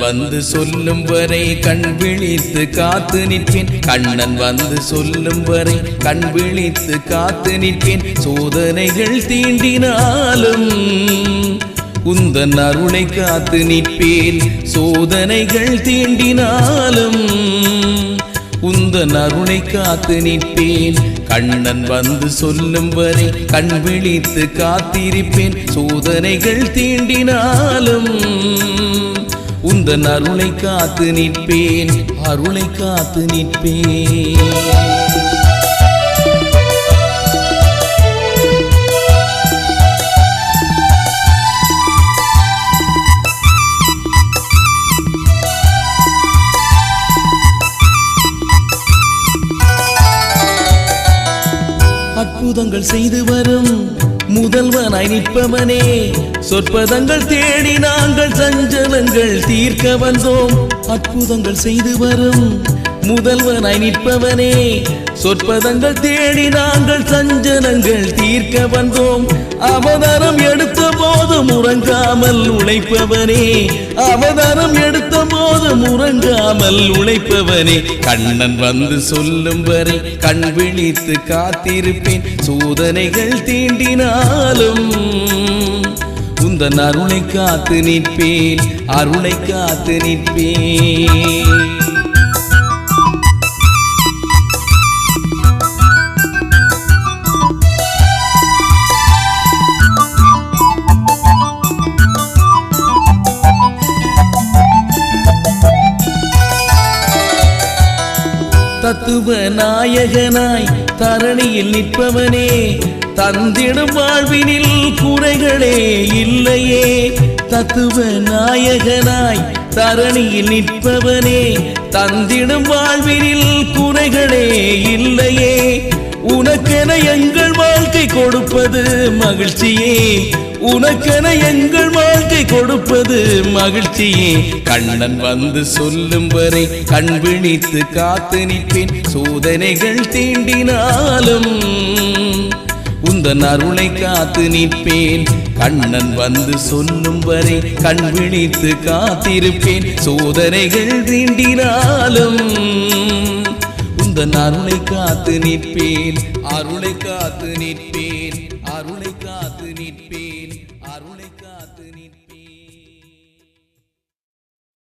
வந்து சொல்லும் வரை கண் விழித்து காத்து நிற்பேன். கண்ணன் வந்து சொல்லும் வரை கண் விழித்து காத்து நிற்பேன். சோதனைகள் தீண்டினாலும் உந்தன் அருளை காத்து நிற்பேன். சோதனைகள் தீண்டினாலும் உந்தன் அருளை காத்து நிற்பேன். கண்ணன் வந்து சொல்லும் வரை கண் விழித்து காத்திருப்பேன். சோதனைகள் தீண்டினாலும் உந்தன் அருளை காத்து நிற்பேன். அருளை காத்து நிற்பேன். அற்புதங்கள் செய்து வரும் முதல்வனாய் நிற்பவனே, சொற்பதங்கள் தேடி நாங்கள் சஞ்சலங்கள் தீர்க்க வந்தோம். அற்புதங்கள் செய்து வரும் முதல்வனாய் நிற்பவனே, சொற்பதங்கள் தேடி நாங்கள் சஞ்சலங்கள் தீர்க்க வந்தோம். அவதாரம் எடுத்த போது உறங்காமல் உழைப்பவனே, அவதாரம் எடுத்த போது உறங்காமல் உழைப்பவனே. கண்ணன் வந்து சொல்லும் வரை கண் விழித்து காத்திருப்பேன். சோதனைகள் தீண்டினாலும் உந்தன் அருளை காத்து நிற்பேன். அருளை காத்து நிற்பேன். தத்துவ நாயகனாய் தரணியில் நிற்பவனே, தந்திடும் வாழ்வினில் குறைகளே இல்லையே. தத்துவ நாயகனாய் தரணியில் நிற்பவனே, தந்திடும் வாழ்வினில் குறைகளே இல்லையே. உனக்கென எங்கள் வாழ்க்கை கொடுப்பது மகிழ்ச்சியே, உனக்கென எங்கள் வாழ்க்கை கொடுப்பது மகிழ்ச்சியே. கண்ணன் வந்து சொல்லும் வரை கண் விழித்து காத்து நிற்பேன். சோதனைகள் தீண்டினாலும் உந்தன் அருளை காத்து நிற்பேன். கண்ணன் வந்து சொல்லும் வரை கண் விழித்து காத்திருப்பேன். சோதனைகள் தீண்டினாலும் உந்தன் அருளை காத்து நிற்பேன். அருளை காத்து நிற்பேன். அருளை